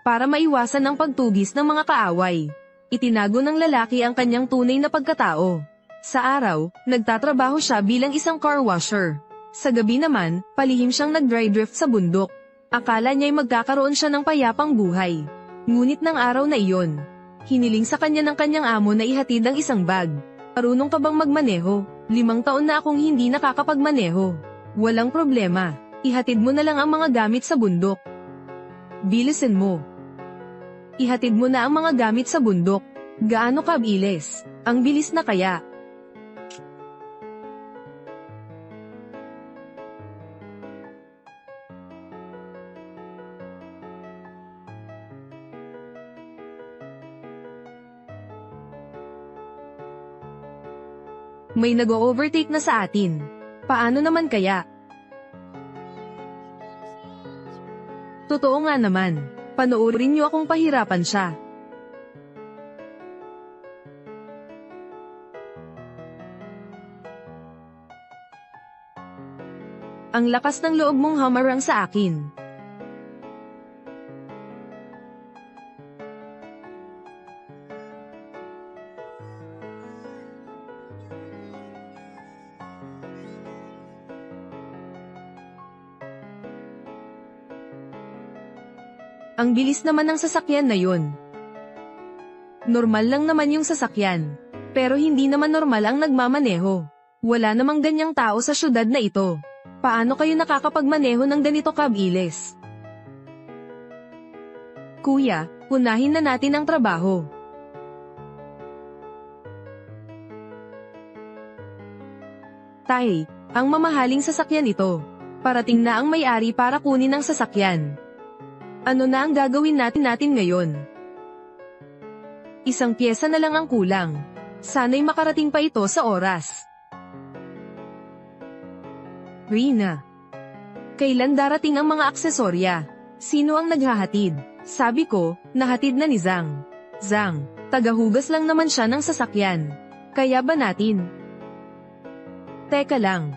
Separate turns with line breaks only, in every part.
para maiwasan ang pagtugis ng mga kaaway. Itinago ng lalaki ang kanyang tunay na pagkatao. Sa araw, nagtatrabaho siya bilang isang car washer. Sa gabi naman, palihim siyang nag-dry drift sa bundok. Akala niya'y magkakaroon siya ng payapang buhay. Ngunit ng araw na iyon, hiniling sa kanya ng kanyang amo na ihatid ang isang bag. Marunong ka bang magmaneho? 5 taon na akong hindi nakakapagmaneho. Walang problema, ihatid mo na lang ang mga gamit sa bundok. Bilisin mo. Ihatid mo na ang mga gamit sa bundok. Gaano kabilis? Ang bilis na kaya? May nag-o-overtake na sa atin. Paano naman kaya? Totoo nga naman. Panoorin niyo akong pahirapan siya. Ang lakas ng loob mong hamarang sa akin. Ang bilis naman ng sasakyan na yun. Normal lang naman yung sasakyan. Pero hindi naman normal ang nagmamaneho. Wala namang ganyang tao sa syudad na ito. Paano kayo nakakapagmaneho ng ganito kabilis? Kuya, unahin na natin ang trabaho. Tay, ang mamahaling sasakyan ito. Parating na ang may-ari para kunin ang sasakyan. Ano na ang gagawin natin ngayon? Isang pyesa na lang ang kulang. Sana'y makarating pa ito sa oras. Rina. Kailan darating ang mga aksesorya? Sino ang naghahatid? Sabi ko, nahatid na ni Zhang. Zhang, tagahugas lang naman siya ng sasakyan. Kaya ba natin? Teka lang.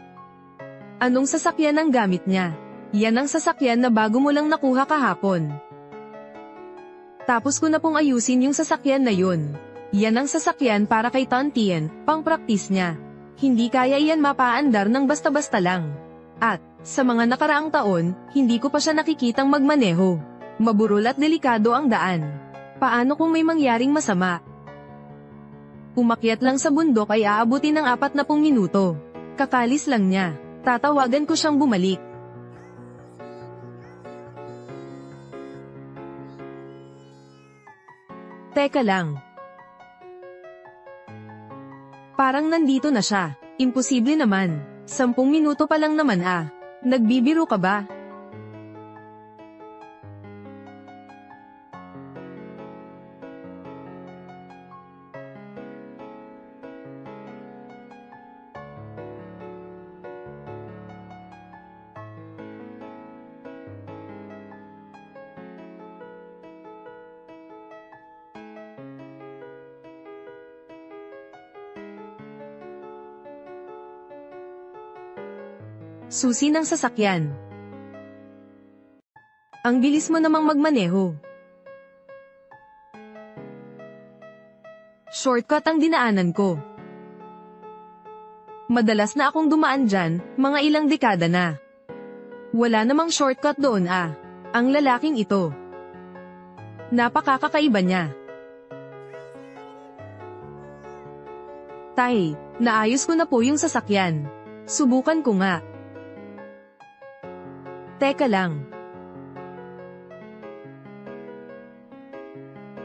Anong sasakyan ang gamit niya? Yan ang sasakyan na bago mo lang nakuha kahapon. Tapos ko na pong ayusin yung sasakyan na yun. Yan ang sasakyan para kay Tantien, pang-praktis niya. Hindi kaya iyan mapaandar ng basta-basta lang. At, sa mga nakaraang taon, hindi ko pa siya nakikitang magmaneho. Maburol at delikado ang daan. Paano kung may mangyaring masama? Umakyat lang sa bundok ay aabutin ng 40 minuto. Kakalis lang niya. Tatawagan ko siyang bumalik. Teka lang. Parang nandito na siya. Imposible naman. 10 minuto pa lang naman ah. Nagbibiro ka ba? Susi ng sasakyan. Ang bilis mo namang magmaneho. Shortcut ang dinaanan ko. Madalas na akong dumaan dyan, mga ilang dekada na. Wala namang shortcut doon ah. Ang lalaking ito. Napakakakaiba niya. Tay, naayos ko na po yung sasakyan. Subukan ko nga. Teka lang.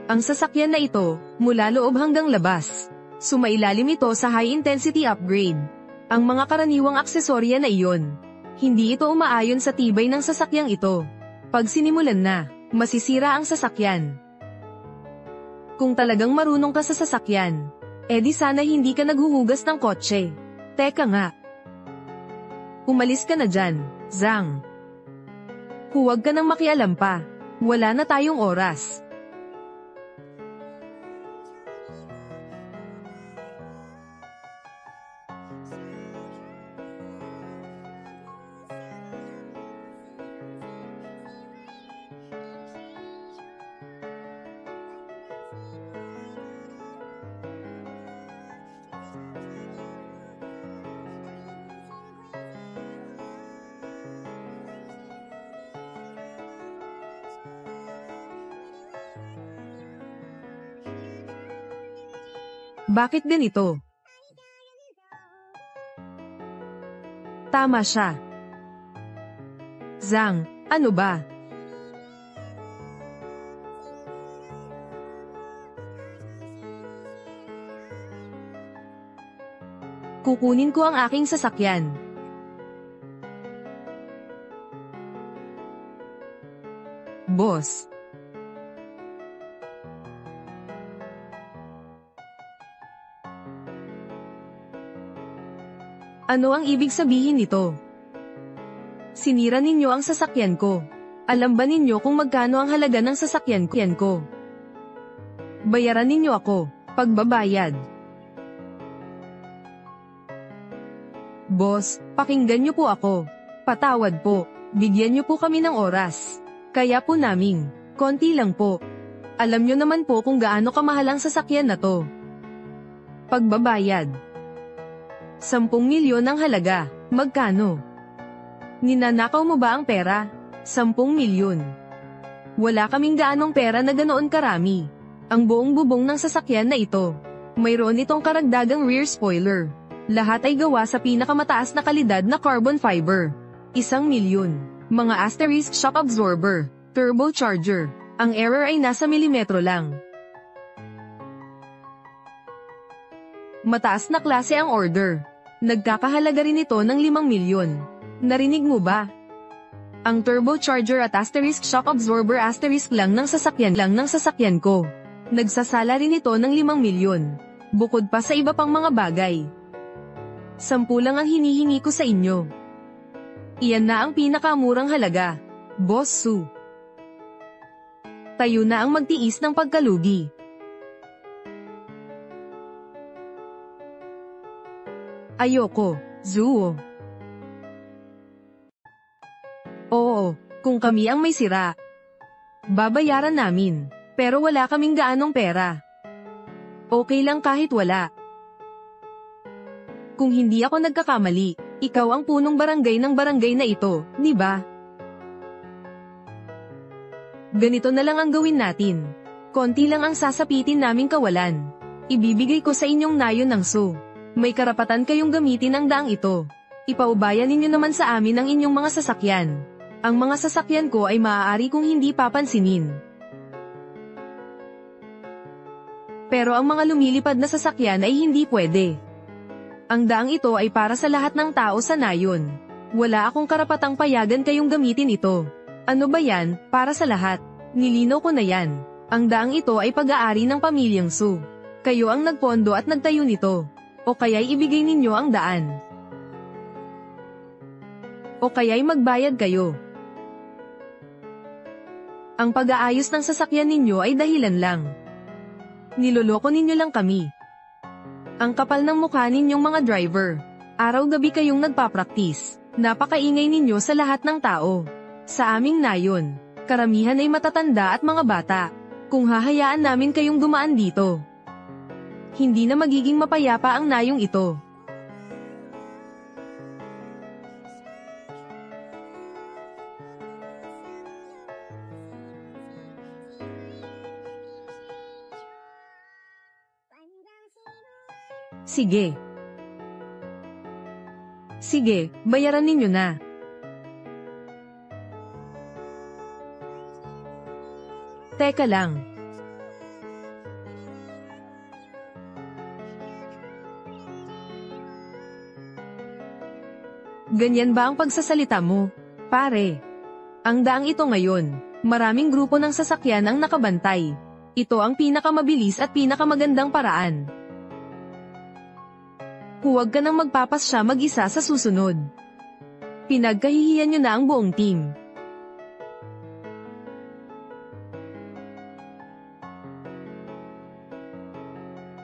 Ang sasakyan na ito, mula loob hanggang labas. Sumailalim ito sa high-intensity upgrade. Ang mga karaniwang aksesorya na iyon. Hindi ito umaayon sa tibay ng sasakyang ito. Pag sinimulan na, masisira ang sasakyan. Kung talagang marunong ka sa sasakyan, edi sana hindi ka naghuhugas ng kotse. Teka nga. Umalis ka na dyan, Zhang. Huwag ka nang makialam pa. Wala na tayong oras. Bakit ganito? Tama siya. Zhang, ano ba? Kukunin ko ang aking sasakyan. Boss. Ano ang ibig sabihin nito? Sinira ninyo ang sasakyan ko. Alam ba ninyo kung magkano ang halaga ng sasakyan ko? Bayaran ninyo ako. Pagbabayad. Boss, pakinggan niyo po ako. Patawad po. Bigyan niyo po kami ng oras. Kaya po naming, konti lang po. Alam niyo naman po kung gaano kamahal ang sasakyan na to. Pagbabayad. 10 milyon ang halaga. Magkano? Ninanakaw mo ba ang pera? 10 milyon. Wala kaming gaanong pera na ganoon karami. Ang buong bubong ng sasakyan na ito. Mayroon itong karagdagang rear spoiler. Lahat ay gawa sa pinakamataas na kalidad na carbon fiber. 1 milyon. Mga asterisk shock absorber. Turbocharger. Ang error ay nasa milimetro lang. Mataas na klase ang order. Nagkakahalaga rin ito ng 5 milyon. Narinig mo ba? Ang turbocharger at asterisk shock absorber asterisk lang ng sasakyan ko. Nagsasala rin ito ng 5 milyon. Bukod pa sa iba pang mga bagay. 10 lang ang hinihingi ko sa inyo. Iyan na ang pinakamurang halaga. Boss Su. Tayo na ang magtiis ng pagkalugi. Ayoko, Zuo. Oo, kung kami ang may sira. Babayaran namin, pero wala kaming gaanong pera. Okay lang kahit wala. Kung hindi ako nagkakamali, ikaw ang punong barangay ng barangay na ito, di ba? Ganito na lang ang gawin natin. Konti lang ang sasapitin naming kawalan. Ibibigay ko sa inyong nayon ng Su. May karapatan kayong gamitin ang daang ito. Ipaubayan ninyo naman sa amin ang inyong mga sasakyan. Ang mga sasakyan ko ay maaari kong hindi papansinin. Pero ang mga lumilipad na sasakyan ay hindi pwede. Ang daang ito ay para sa lahat ng tao sa nayon. Wala akong karapatang payagan kayong gamitin ito. Ano ba yan, para sa lahat? Nilinaw ko na yan. Ang daang ito ay pag-aari ng pamilyang Su. Kayo ang nagpondo at nagtayo nito. O kaya'y ibigay ninyo ang daan. O kaya'y magbayad kayo. Ang pag-aayos ng sasakyan ninyo ay dahilan lang. Niloloko ninyo lang kami. Ang kapal ng mukha ninyong mga driver. Araw-gabi kayong nagpapraktis. Napakaingay ninyo sa lahat ng tao. Sa aming nayon, karamihan ay matatanda at mga bata. Kung hahayaan namin kayong dumaan dito, hindi na magiging mapayapa ang nayong ito. Sige. Sige, bayaran ninyo na. Teka lang. Ganyan ba ang pagsasalita mo, pare? Ang daang ito ngayon, maraming grupo ng sasakyan ang nakabantay. Ito ang pinakamabilis at pinakamagandang paraan. Huwag ka nang magpapasya mag-isa sa susunod. Pinagkahihiyan nyo na ang buong team.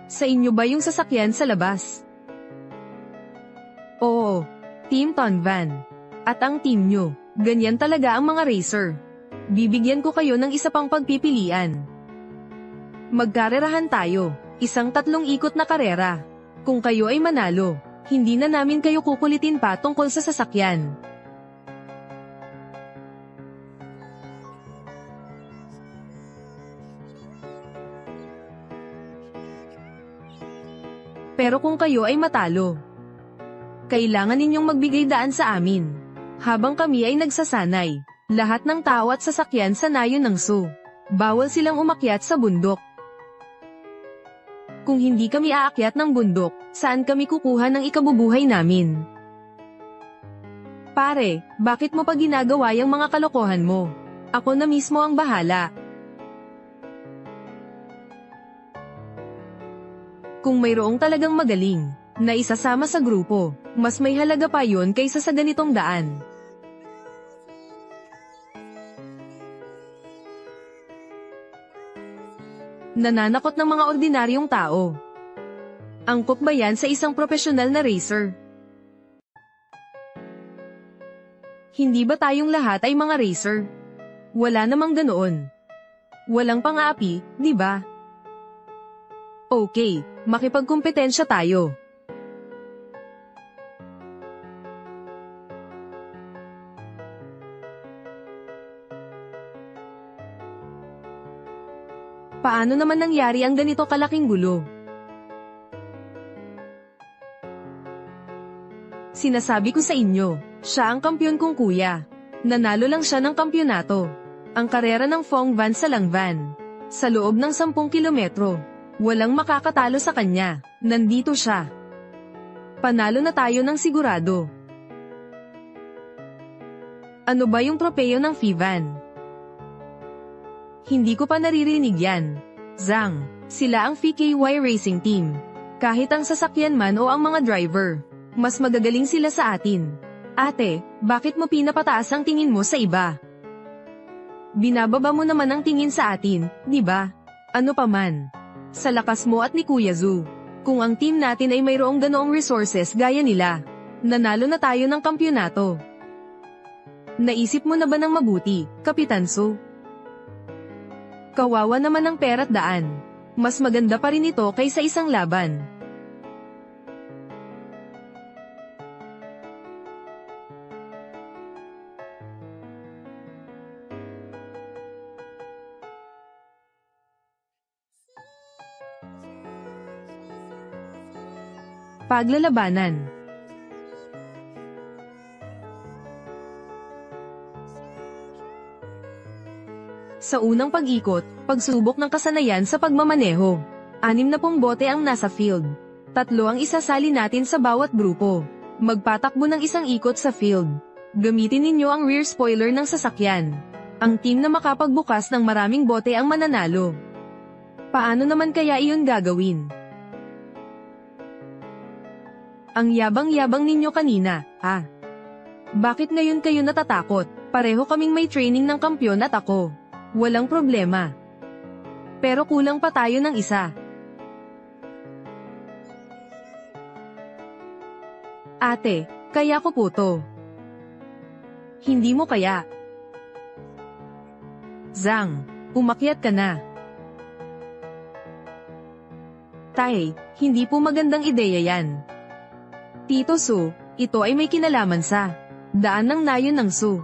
Sa inyo ba yung sasakyan sa labas? Oo. Team Tonvan. At ang team nyo, ganyan talaga ang mga racer. Bibigyan ko kayo ng isa pang pagpipilian. Magkarerahan tayo, isang 3 ikot na karera. Kung kayo ay manalo, hindi na namin kayo kukulitin pa tungkol sa sasakyan. Pero kung kayo ay matalo, kailangan ninyong magbigay daan sa amin. Habang kami ay nagsasanay, lahat ng tao at sasakyan sa nayon ng zoo. Bawal silang umakyat sa bundok. Kung hindi kami aakyat ng bundok, saan kami kukuha ng ikabubuhay namin? Pare, bakit mo pa ginagawa yung mga kalokohan mo? Ako na mismo ang bahala. Kung mayroong talagang magaling na isasama sa grupo, mas may halaga pa yun kaysa sa ganitong daan. Nananakot ng mga ordinaryong tao. Angkop ba yan sa isang profesional na racer? Hindi ba tayong lahat ay mga racer? Wala namang ganoon. Walang pang-aapi, di ba? Okay, makipagkumpetensya tayo. Paano naman nangyari ang ganito kalaking gulo? Sinasabi ko sa inyo, siya ang kampyon kong kuya. Nanalo lang siya ng kampyonato. Ang karera ng Phong Van sa Langvan. Sa loob ng 10 kilometro. Walang makakatalo sa kanya. Nandito siya. Panalo na tayo ng sigurado. Ano ba yung tropeyo ng FIVAN? Hindi ko pa naririnig yan. Zhang, sila ang VKY Racing Team. Kahit ang sasakyan man o ang mga driver, mas magagaling sila sa atin. Ate, bakit mo pinapataas ang tingin mo sa iba? Binababa mo naman ang tingin sa atin, di ba? Ano pa man. Sa lakas mo at ni Kuya Zhu. Kung ang team natin ay mayroong ganoong resources gaya nila, nanalo na tayo ng kampyonato. Naisip mo na ba ng mabuti, Kapitan Su? Kawawa naman ang pera't daan. Mas maganda pa rin ito kaysa isang laban. Paglalabanan. Sa unang pag-ikot, pagsubok ng kasanayan sa pagmamaneho. 60 bote ang nasa field. 3 ang isasali natin sa bawat grupo. Magpatakbo ng isang ikot sa field. Gamitin ninyo ang rear spoiler ng sasakyan. Ang team na makapagbukas ng maraming bote ang mananalo. Paano naman kaya iyon gagawin? Ang yabang-yabang ninyo kanina, ah. Bakit ngayon kayo natatakot? Pareho kaming may training ng kampyon at ako. Walang problema. Pero kulang pa tayo ng isa. Ate, kaya ko po to. Hindi mo kaya. Zhang, umakyat ka na. Tay, hindi po magandang ideya yan. Tito Su, ito ay may kinalaman sa daan ng nayon ng Su.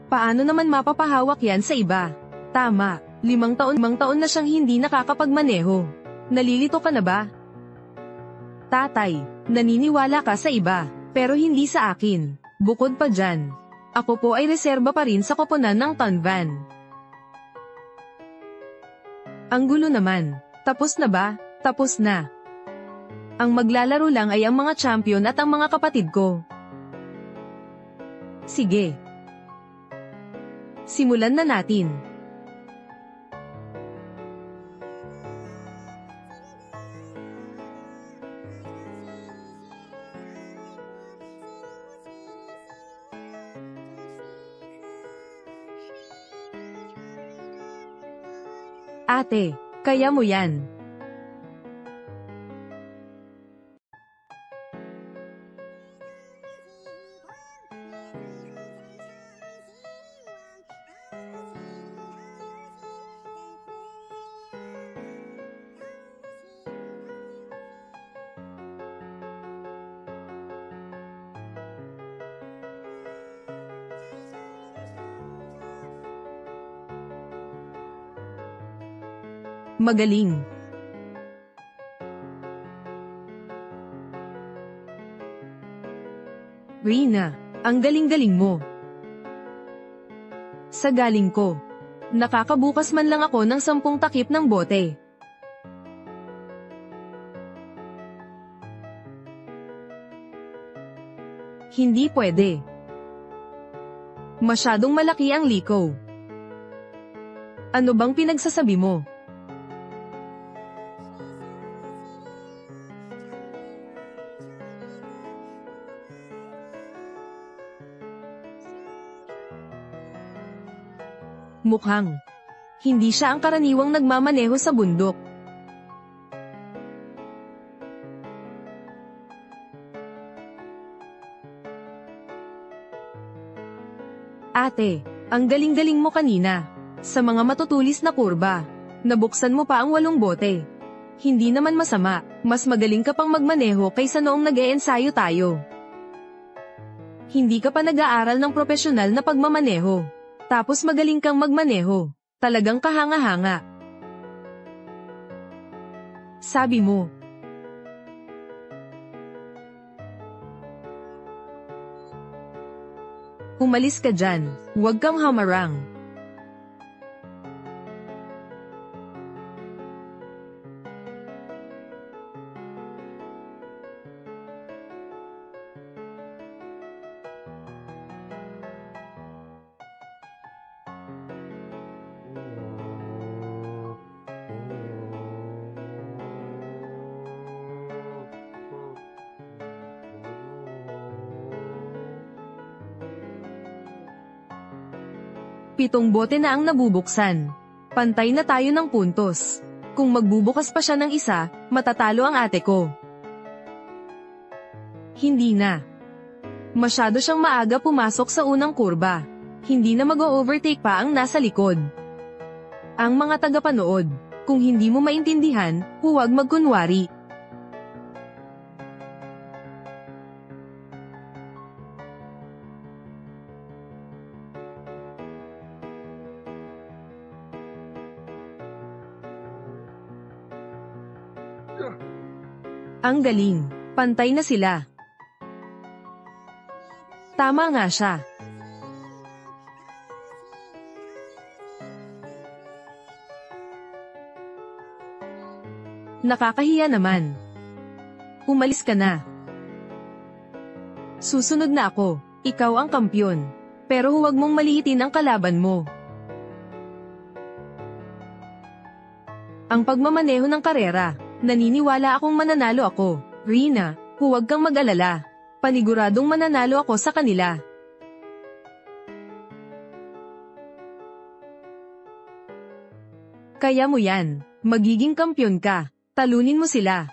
Paano naman mapapahawak yan sa iba? Tama, 5 taon na siyang hindi nakakapagmaneho. Nalilito ka na ba? Tatay, naniniwala ka sa iba, pero hindi sa akin. Bukod pa dyan, ako po ay reserba pa rin sa koponan ng Tanvan. Ang gulo naman. Tapos na ba? Tapos na. Ang maglalaro lang ay ang mga champion at ang mga kapatid ko. Sige. Simulan na natin. Ate, kaya mo yan. Magaling. Rina, ang galing-galing mo. Sa galing ko. Nakakabukas man lang ako ng 10 takip ng bote. Hindi pwede. Masyadong malaki ang liko. Ano bang pinagsasabi mo? Mukhang hindi siya ang karaniwang nagmamaneho sa bundok. Ate, ang galing-galing mo kanina. Sa mga matutulis na kurba, nabuksan mo pa ang 8 bote. Hindi naman masama, mas magaling ka pang magmaneho kaysa noong nag-e-ensayo tayo. Hindi ka pa nag-aaral ng propesyonal na pagmamaneho. Tapos magaling kang magmaneho. Talagang kahanga-hanga. Sabi mo. Umalis ka dyan, huwag kang hamarang. Pitong bote na ang nabubuksan. Pantay na tayo ng puntos. Kung magbubukas pa siya ng isa, matatalo ang ate ko. Hindi na. Masyado siyang maaga pumasok sa unang kurba. Hindi na mag-o-overtake pa ang nasa likod. Ang mga tagapanood, kung hindi mo maintindihan, huwag magkunwari. Ang galing. Pantay na sila. Tama nga siya. Nakakahiya naman. Umalis ka na. Susunod na ako. Ikaw ang kampyon. Pero huwag mong maliitin ang kalaban mo. Ang pagmamaneho ng karera. Naniniwala akong mananalo ako. Rina, huwag kang mag-alala. Paniguradong mananalo ako sa kanila. Kaya mo yan. Magiging kampyon ka. Talunin mo sila.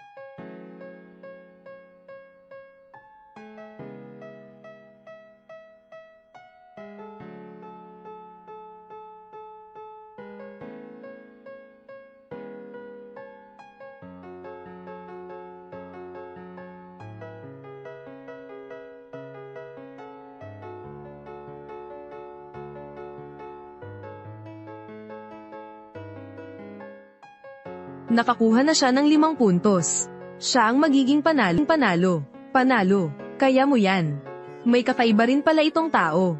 Nakakuha na siya ng 5 puntos. Siya ang magiging panalo. Panalo. Kaya mo yan. May kakaiba rin pala itong tao.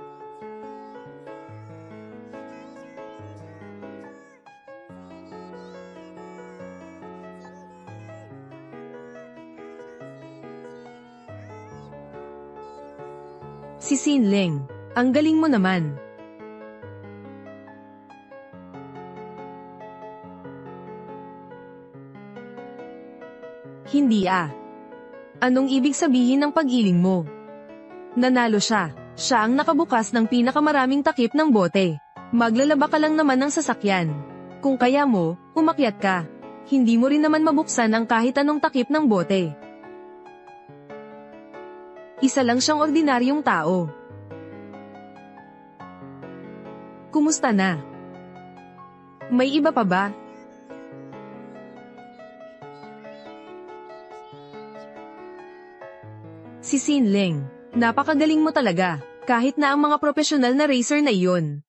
Si Sinleng. Ang galing mo naman. Hindi ah. Anong ibig sabihin ng pag-iling mo? Nanalo siya. Siya ang nakabukas ng pinakamaraming takip ng bote. Maglalaba ka lang naman ng sasakyan. Kung kaya mo, umakyat ka. Hindi mo rin naman mabuksan ang kahit anong takip ng bote. Isa lang siyang ordinaryong tao. Kumusta na? May iba pa ba? Si Sinleng, napakagaling mo talaga, kahit na ang mga profesional na racer na iyon.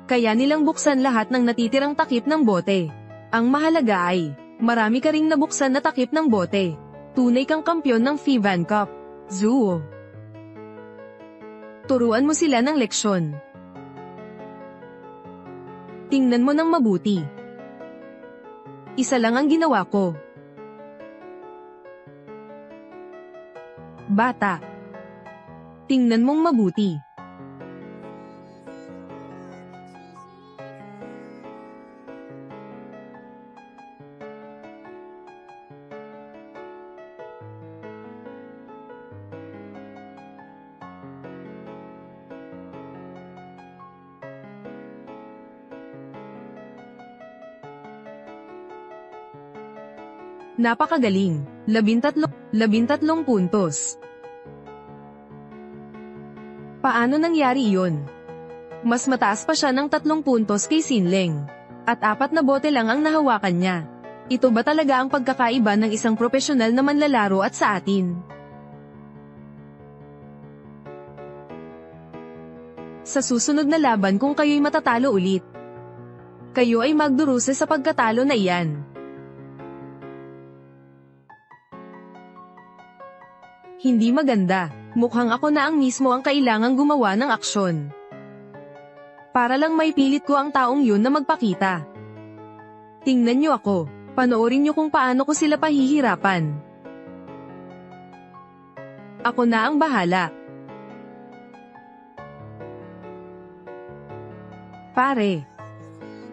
Kaya nilang buksan lahat ng natitirang takip ng bote. Ang mahalaga ay, marami ka ring nabuksan na takip ng bote. Tunay kang kampyon ng FIVAN Cup. Zuo. Turuan mo sila ng leksyon. Tingnan mo ng mabuti. Isa lang ang ginawa ko. Bata. Tingnan mong mabuti. Napakagaling. 13 puntos. Paano nangyari iyon? Mas mataas pa siya ng 3 puntos kay Sinleng. At 4 na bote lang ang nahawakan niya. Ito ba talaga ang pagkakaiba ng isang profesional na manlalaro at sa atin? Sa susunod na laban kung kayo'y matatalo ulit, kayo ay magdurusa sa pagkatalo na iyan. Hindi maganda. Mukhang ako na ang mismo ang kailangang gumawa ng aksyon. Para lang may pilit ko ang taong yun na magpakita. Tingnan niyo ako. Panoorin niyo kung paano ko sila pahihirapan. Ako na ang bahala. Pare.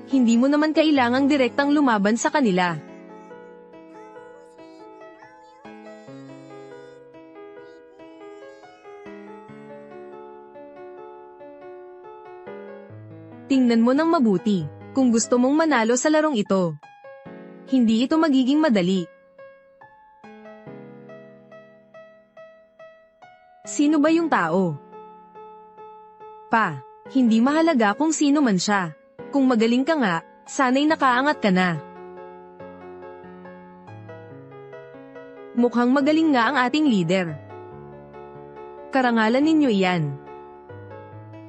Hindi mo naman kailangang direktang lumaban sa kanila. Tingnan mo ng mabuti, kung gusto mong manalo sa larong ito. Hindi ito magiging madali. Sino ba yung tao? Hindi mahalaga kung sino man siya. Kung magaling ka nga, sana'y nakaangat ka na. Mukhang magaling nga ang ating leader. Karangalan ninyo iyan.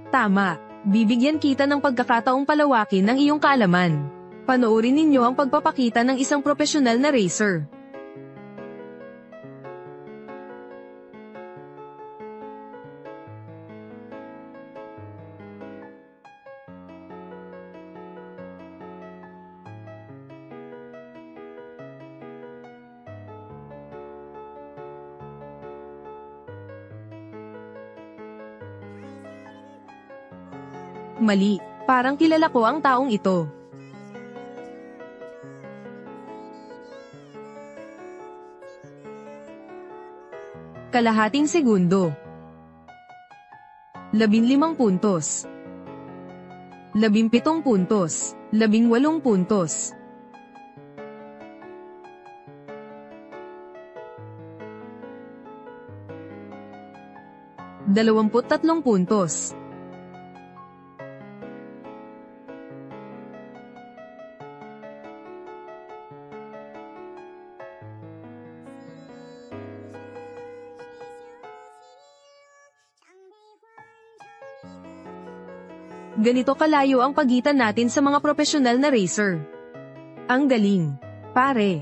Tama. Bibigyan kita ng pagkakataong palawakin ng iyong kaalaman. Panoorin ninyo ang pagpapakita ng isang profesional na racer. Mali, parang kilala ko ang taong ito. Kalahating segundo. 15 puntos. 17 puntos. 18 puntos. 23 puntos. Ganito kalayo ang pagitan natin sa mga profesional na racer. Ang galing. Pare.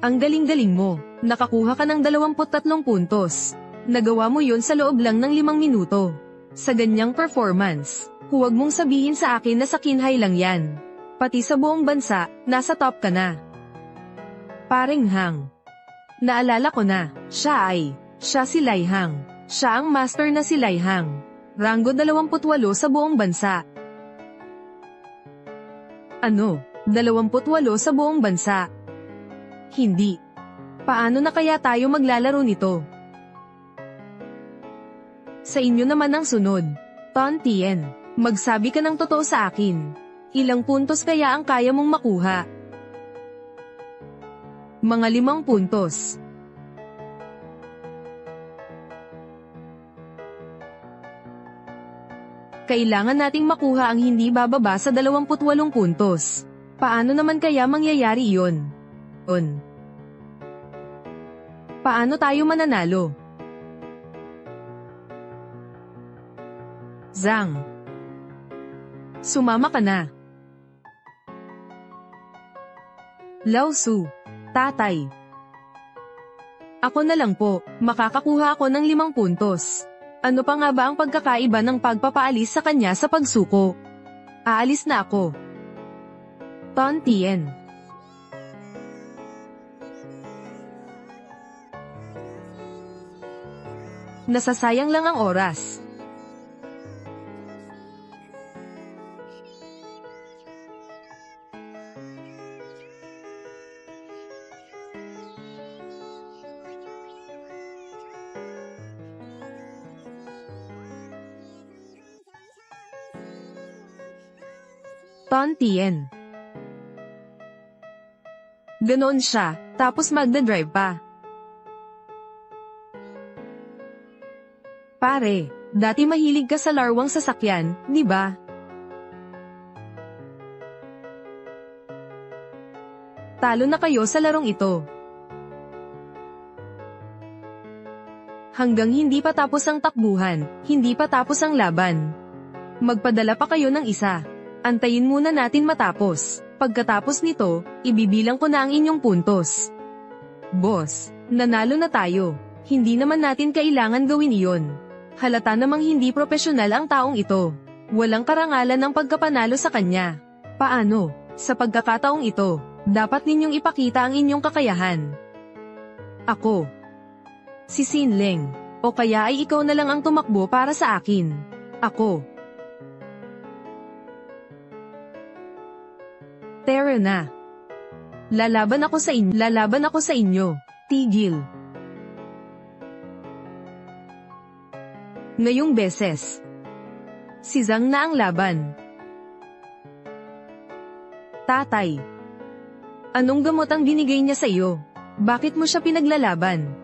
Ang galing-galing mo. Nakakuha ka ng 23 puntos. Nagawa mo yun sa loob lang ng 5 minuto. Sa ganyang performance, huwag mong sabihin sa akin na sa Kinhai lang yan. Pati sa buong bansa, nasa top ka na. Paring Hang. Naalala ko na, siya si Lai Hang. Siya ang master na si Lai Hang. Ranggo 28 sa buong bansa. Ano? 28 sa buong bansa? Hindi. Paano na kaya tayo maglalaro nito? Sa inyo naman ang sunod. Ton Tien, magsabi ka ng totoo sa akin. Ilang puntos kaya ang kaya mong makuha? Mga 5 puntos. Kailangan nating makuha ang hindi bababa sa 28 puntos. Paano naman kaya mangyayari iyon? Paano tayo mananalo? Zhang. Sumama ka na. Lao Su. Tatay. Ako na lang po, makakakuha ako ng 5 puntos. Ano pa nga ba ang pagkakaiba ng pagpapaalis sa kanya sa pagsuko? Aalis na ako. Ton Tien. Nasasayang lang ang oras. Ton Tien. Ganoon siya, tapos magdadrive pa. Pare, dati mahilig ka sa larwang sasakyan, di ba? Talo na kayo sa larong ito. Hanggang hindi pa tapos ang takbuhan, hindi pa tapos ang laban. Magpadala pa kayo ng isa. Antayin muna natin matapos. Pagkatapos nito, ibibilang ko na ang inyong puntos. Boss, nanalo na tayo. Hindi naman natin kailangan gawin iyon. Halata namang hindi propesyonal ang taong ito. Walang karangalan ng pagkapanalo sa kanya. Paano? Sa pagkakataong ito, dapat ninyong ipakita ang inyong kakayahan. Ako. Si Sinling. O kaya ay ikaw na lang ang tumakbo para sa akin. Ako. Tara na. Lalaban ako sa inyo. Tigil. Ngayong beses. Si Zhang na ang laban. Tatay. Anong gamot ang binigay niya sa iyo? Bakit mo siya pinaglalaban?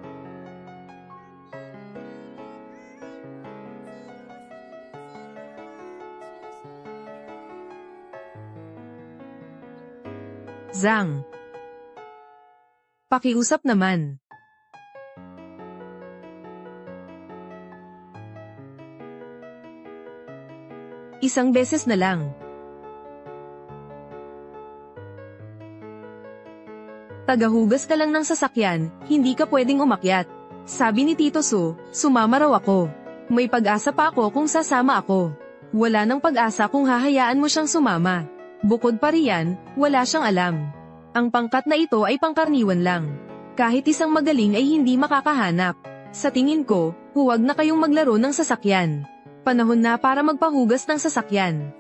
Zhang. Pakiusap naman. Isang beses na lang. Tagahugas ka lang ng sasakyan, hindi ka pwedeng umakyat. Sabi ni Tito Su, sumama raw ako. May pag-asa pa ako kung sasama ako. Wala nang pag-asa kung hahayaan mo siyang sumama. Bukod pa riyan, wala siyang alam. Ang pangkat na ito ay pangkarniwan lang. Kahit isang magaling ay hindi makakahanap. Sa tingin ko, huwag na kayong maglaro ng sasakyan. Panahon na para magpahugas ng sasakyan.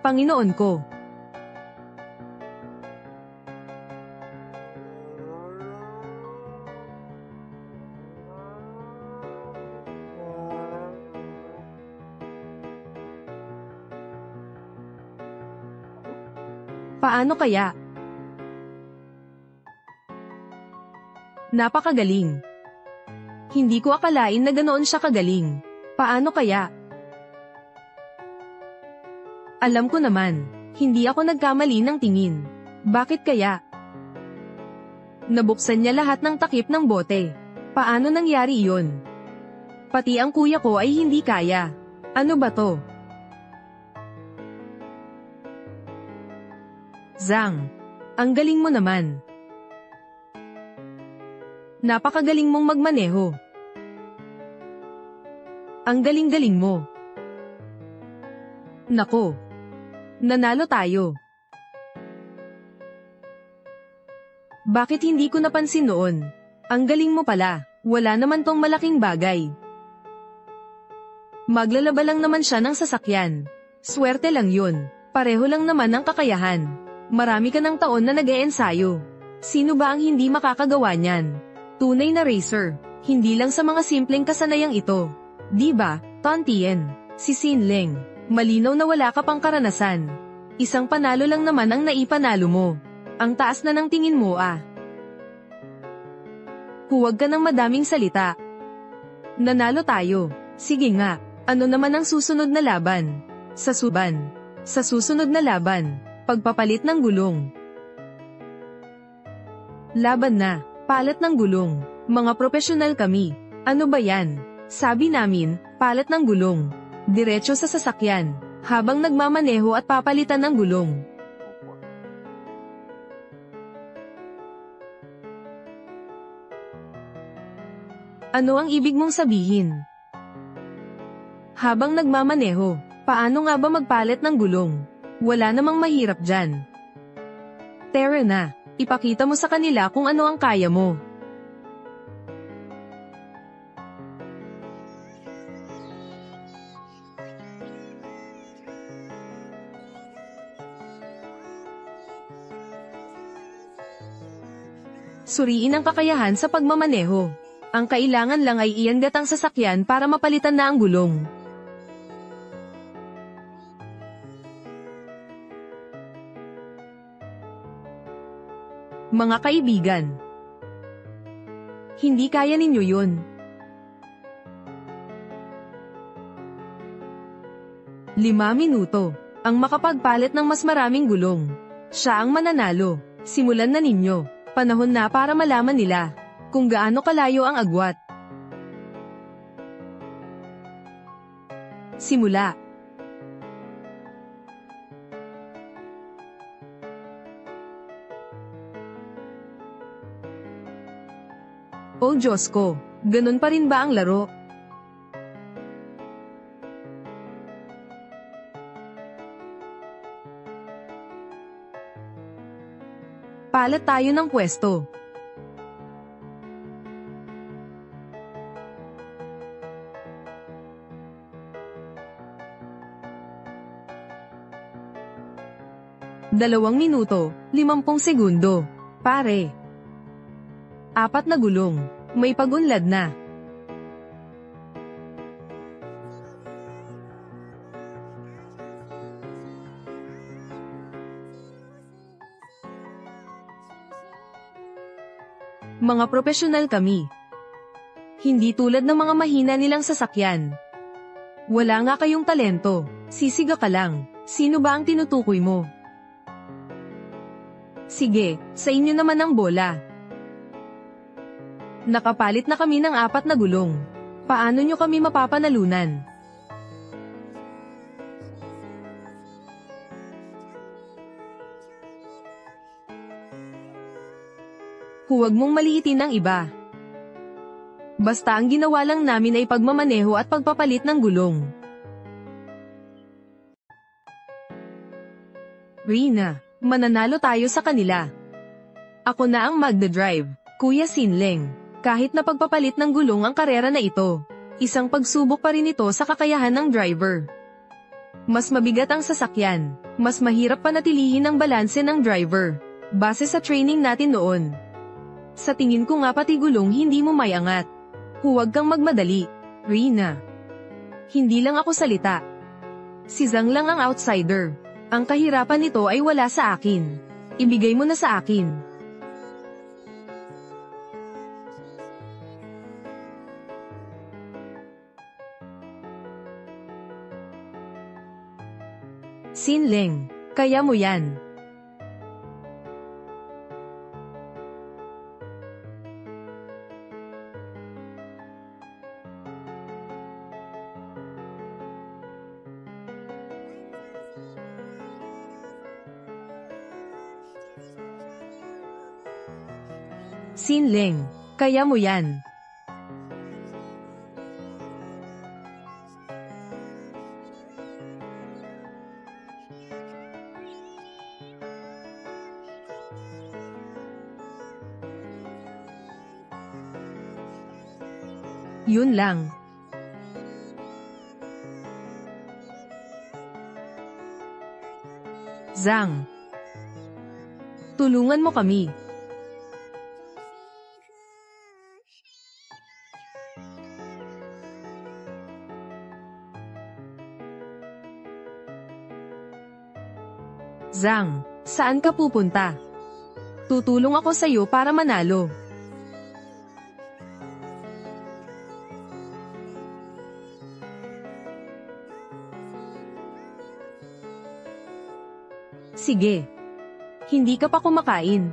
Panginoon ko. Paano kaya? Napakagaling. Hindi ko akalain na ganoon siya kagaling. Paano kaya? Alam ko naman, hindi ako nagkamali ng tingin. Bakit kaya? Nabuksan niya lahat ng takip ng bote. Paano nangyari iyon? Pati ang kuya ko ay hindi kaya. Ano ba to? Zhang, ang galing mo naman. Napakagaling mong magmaneho. Ang galing-galing mo. Nako. Nanalo tayo. Bakit hindi ko napansin noon? Ang galing mo pala, wala naman tong malaking bagay. Maglalaba lang naman siya ng sasakyan. Swerte lang yun, pareho lang naman ang kakayahan. Marami ka ng taon na nag-e-ensayo. Sino ba ang hindi makakagawa niyan? Tunay na racer, hindi lang sa mga simpleng kasanayang ito. Di ba, Ton Tien, si Sinling, malinaw na wala ka pang karanasan. Isang panalo lang naman ang naipanalo mo. Ang taas na ng tingin mo ah. Huwag ka ng madaming salita. Nanalo tayo. Sige nga, Ano naman ang susunod na laban? Sa susunod na laban, pagpapalit ng gulong. Laban na, palit ng gulong. Mga profesional kami. Ano ba yan? Sabi namin, palit ng gulong. Diretso sa sasakyan, habang nagmamaneho at papalitan ng gulong. Ano ang ibig mong sabihin? Habang nagmamaneho, paano nga ba magpalit ng gulong? Wala namang mahirap dyan. Tara na, ipakita mo sa kanila kung ano ang kaya mo. Suriin ang kakayahan sa pagmamaneho. Ang kailangan lang ay iangat ang sasakyan para mapalitan na ang gulong. Mga kaibigan, hindi kaya ninyo yun. 5 minuto. Ang makapagpalit ng mas maraming gulong. Siya ang mananalo. Simulan na ninyo. Panahon na para malaman nila kung gaano kalayo ang agwat. Simula. Oh Diyos ko, ganun pa rin ba ang laro? Palit tayo ng pwesto. Dalawang minuto, 50 segundo. Pare. 4 na gulong. May pag-unlad na. Mga profesional kami. Hindi tulad ng mga mahina nilang sasakyan. Wala nga kayong talento. Sisiga ka lang. Sino ba ang tinutukoy mo? Sige, sa inyo naman ang bola. Nakapalit na kami ng 4 na gulong. Paano nyo kami mapapanalunan? Huwag mong maliitin ang iba. Basta ang ginawa lang namin ay pagmamaneho at pagpapalit ng gulong. Rina, mananalo tayo sa kanila. Ako na ang magdadrive, Kuya Sinleng. Kahit na pagpapalit ng gulong ang karera na ito, isang pagsubok pa rin ito sa kakayahan ng driver. Mas mabigat ang sasakyan, mas mahirap panatilihin ang balanse ng driver, base sa training natin noon. Sa tingin ko nga pati gulong hindi mo may angat. Huwag kang magmadali, Rina. Hindi lang ako salita. Si Zhang lang ang outsider. Ang kahirapan nito ay wala sa akin. Ibigay mo na sa akin. Sinleng, kaya mo yan. Sinleng, kaya mo yan. Yun lang. Zhang, tulungan mo kami. Zhang, saan ka pupunta? Tutulong ako sa iyo para manalo. Sige. Hindi ka pa kumakain.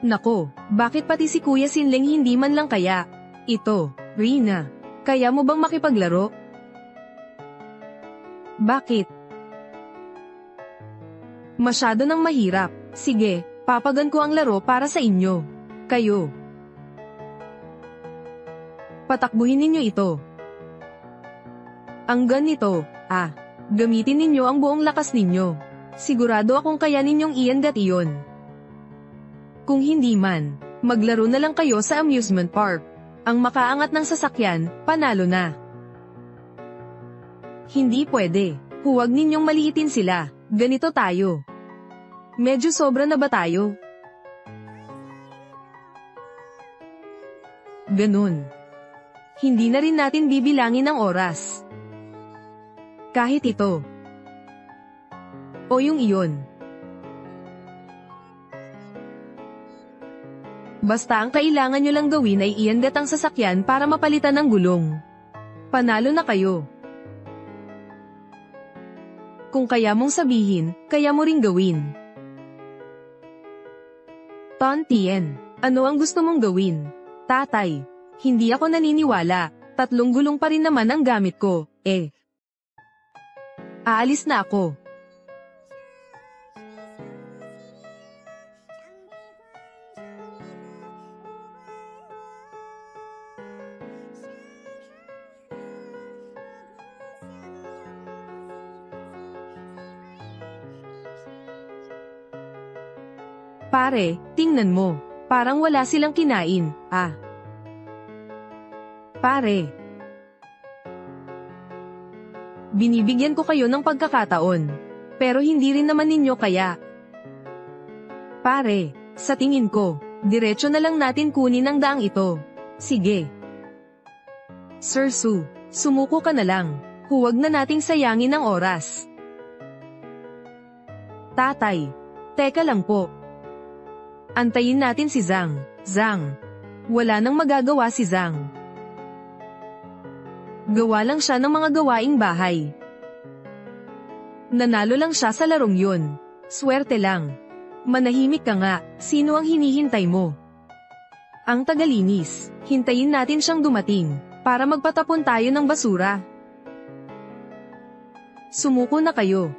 Nako, bakit pati si Kuya Sinling hindi man lang kaya? Ito, Rina. Kaya mo bang makipaglaro? Bakit? Masyado nang mahirap. Sige, papagan ko ang laro para sa inyo. Kayo. Patakbuhin ninyo ito. Ang ganito, gamitin ninyo ang buong lakas ninyo. Sigurado akong kaya ninyong iangat iyon. Kung hindi man, maglaro na lang kayo sa amusement park. Ang makaangat ng sasakyan, panalo na. Hindi pwede. Huwag ninyong maliitin sila. Ganito tayo. Medyo sobra na ba tayo? Ganun. Hindi na rin natin bibilangin ang oras. Kahit ito. O yung iyon. Basta ang kailangan nyo lang gawin ay iangat ang sasakyan para mapalitan ng gulong. Panalo na kayo. Kung kaya mong sabihin, kaya mo ring gawin. Tontien, ano ang gusto mong gawin? Tatay, hindi ako naniniwala, 3 gulong pa rin naman ang gamit ko, Aalis na ako. Pare, tingnan mo. Parang wala silang kinain, Pare. Binibigyan ko kayo ng pagkakataon. Pero hindi rin naman ninyo kaya. Pare, sa tingin ko, diretso na lang natin kunin ang daang ito. Sige. Sir Su, sumuko ka na lang. Huwag na nating sayangin ang oras. Tatay, teka lang po. Antayin natin si Zhang. Zhang. Wala nang magagawa si Zhang. Gawa lang siya ng mga gawaing bahay. Nanalo lang siya sa larong yun. Swerte lang. Manahimik ka nga, sino ang hinihintay mo? Ang tagalinis. Hintayin natin siyang dumating, para magpatapon tayo ng basura. Sumuko na kayo.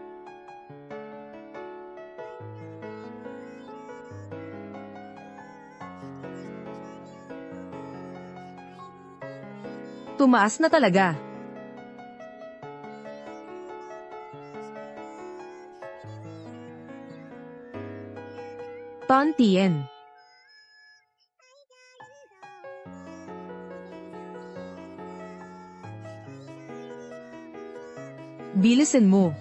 Tumaas na talaga. Tontien. Bilisan mo.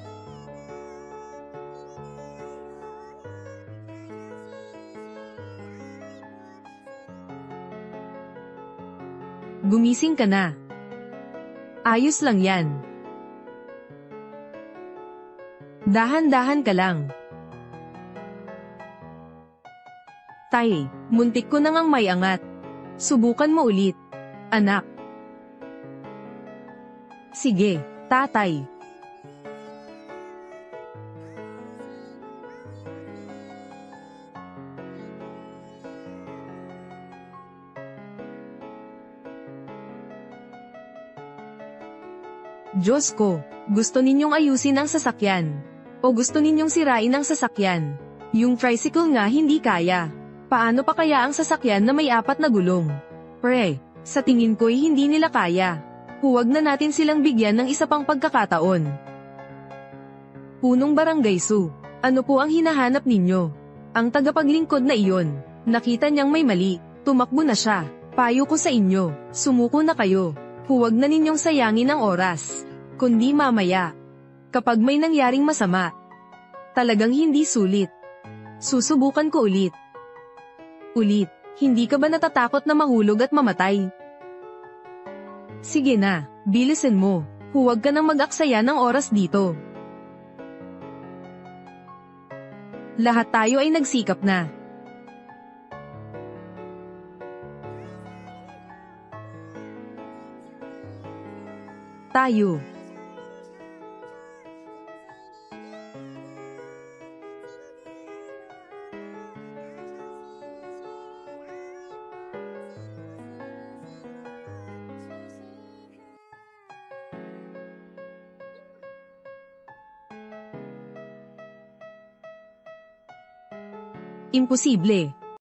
Gumising ka na. Ayos lang yan. Dahan-dahan ka lang. Tay, muntik ko na ngang may angat. Subukan mo ulit, anak. Sige, tatay. Diyos ko, gusto ninyong ayusin ang sasakyan. O gusto ninyong sirain ang sasakyan. Yung tricycle nga hindi kaya. Paano pa kaya ang sasakyan na may 4 na gulong? Pre, sa tingin ko'y hindi nila kaya. Huwag na natin silang bigyan ng isa pang pagkakataon. Punong Barangay Su, ano po ang hinahanap ninyo? Ang tagapaglingkod na iyon, nakita niyang may mali, tumakbo na siya. Payo ko sa inyo, sumuko na kayo. Huwag na ninyong sayangin ang oras. Kundi mamaya, kapag may nangyaring masama, talagang hindi sulit. Susubukan ko ulit. Ulit, hindi ka ba natatakot na mahulog at mamatay? Sige na, bilisan mo. Huwag ka nang mag-aksaya ng oras dito. Lahat tayo ay nagsikap na. Tayo. Imposible.